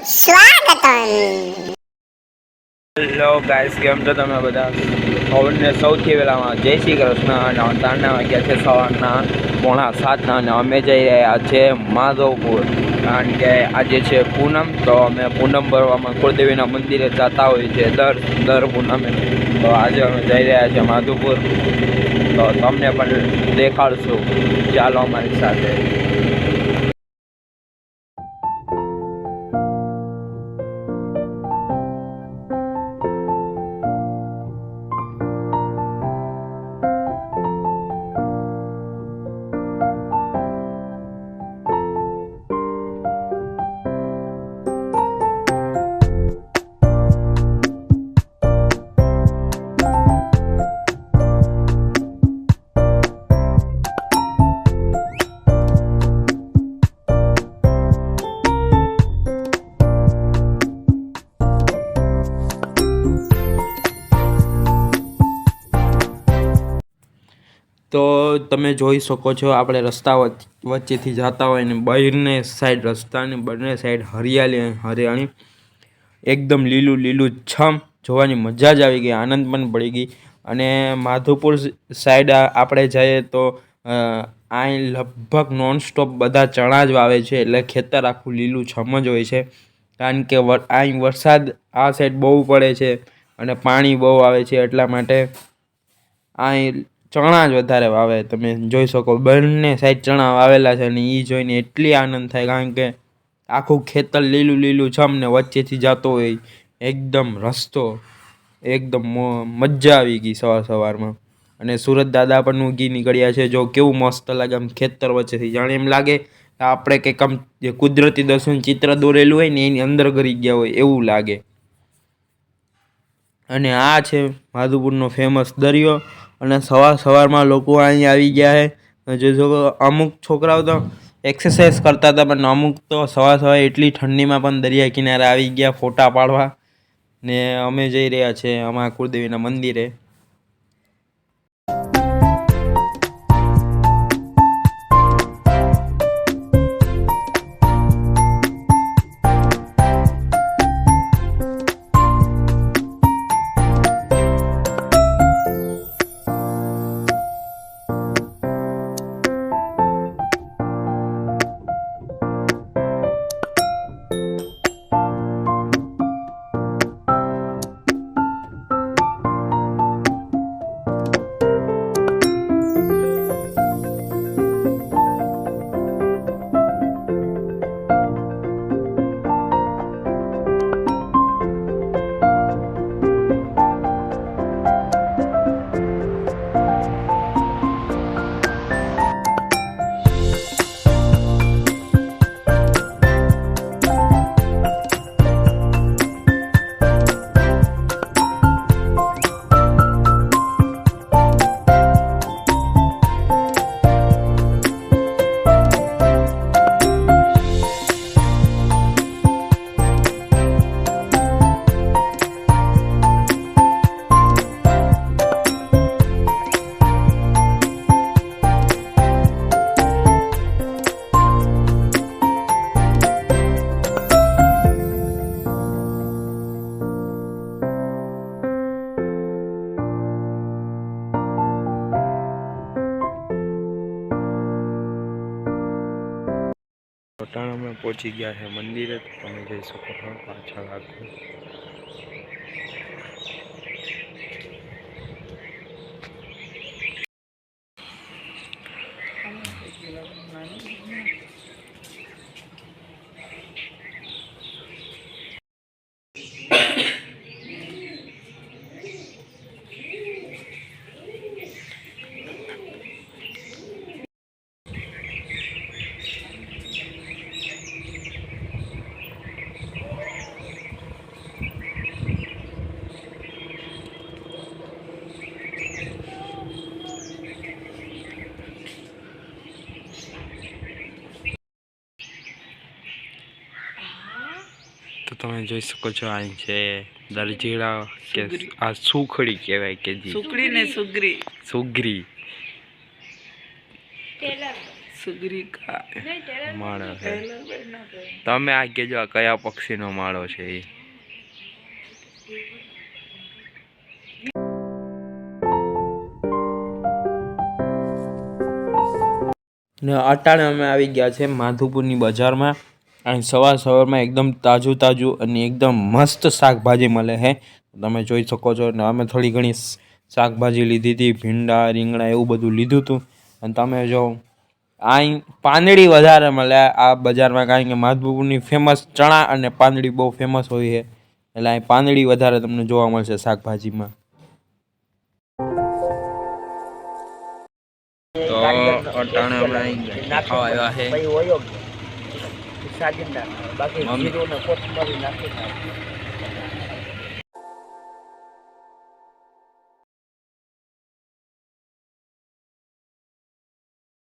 સ્વાગતમ. Hello guys, કેમ છો તમે બધા? પવનને સૌથી પહેલામાં જય શ્રી કૃષ્ણ. અને તારના વાગ્યા છે સવારના 6:45 અને અમે જઈ રહ્યા છે માધવપુર, કારણ કે આજે છે પૂનમ. તો અમે પૂનમ ભરવામાં કુળદેવીના મંદિરે જતા હોઈએ છીએ દર પૂનમે. તો આજે અમે જઈ રહ્યા છીએ માધવપુર, તો તમને પણ દેખાડશું. ચાલો અમારી સાથે. તો તમે જોઈ શકો છો, આપણે રસ્તા વચ્ચેથી જતા હોય ને બંને સાઈડ રસ્તાની બંને સાઈડ હરિયાળી એકદમ લીલું છમ જોવાની મજા જ આવી ગઈ, આનંદ પણ પડી ગઈ. અને માધવપુર સાઈડ આપણે જઈએ તો અહીં લગભગ નોનસ્ટોપ બધા ચણા જ વાવે છે, એટલે ખેતર આખું લીલું છમ જ હોય છે. કારણ કે અહીં વરસાદ આ સાઈડ બહુ પડે છે અને પાણી બહુ આવે છે, એટલા માટે અહીં ચણા જ વધારે વાવે. તમે જોઈ શકો બંને સાઈડ ચણા વાવેલા છે અને એ જોઈને એટલી આનંદ થાય, કારણ કે આખું ખેતર લીલું છમ ને વચ્ચેથી જતો હોય એકદમ રસ્તો, એકદમ મજા આવી ગઈ સવારમાં. અને સુરત દાદા પણ ઉગી નીકળ્યા છે. જો કેવું મસ્ત લાગે આમ ખેતર વચ્ચેથી, જાણે એમ લાગે આપણે કંઈક આમ કુદરતી દર્શન ચિત્ર દોરેલું હોય ને એની અંદર કરી ગયા હોય એવું લાગે. અને આ છે માધવપુરનો ફેમસ દરિયો. અને સવારમાં લોકો અહીં આવી ગયા છે. જો અમુક છોકરાઓ તો એક્સરસાઇઝ કરતા હતા, પણ અમુક તો સવાર એટલી ઠંડીમાં પણ દરિયા કિનારે આવી ગયા ફોટા પાડવા. ને અમે જઈ રહ્યા છીએ અમારા કુળદેવીના મંદિરે. અમે પહોંચી ગયા છે મંદિરે. તમે જઈ શકો છો પાછળ આખું. તો તમે જોઈ શકો છો, અહીં છે દરજીડા, કે આ સુખડી કહેવાય, કે સુખડી ને સુગરી સુગરી કા માળો છે. તમે આ કહેજો આ કયા પક્ષીનો માળો છે એ. ને અટાણે અમે આવી ગયા છે માધુપુરની બજારમાં અને સવારમાં એકદમ તાજું અને એકદમ મસ્ત શાકભાજી મળે છે. તમે જોઈ શકો છો. ને અમે થોડી ઘણી શાકભાજી લીધી હતી, ભીંડા, રીંગણા એવું બધું લીધું હતું. અને તમે જો અહીં પાંદડી વધારે મળે આ બજારમાં, કારણ કે માધુપુરની ફેમસ ચણા અને પાંદડી બહુ ફેમસ હોય છે, એટલે અહીં પાંદડી વધારે તમને જોવા મળશે શાકભાજીમાં. તો અટાણે અમે ખાવા આવ્યા છે.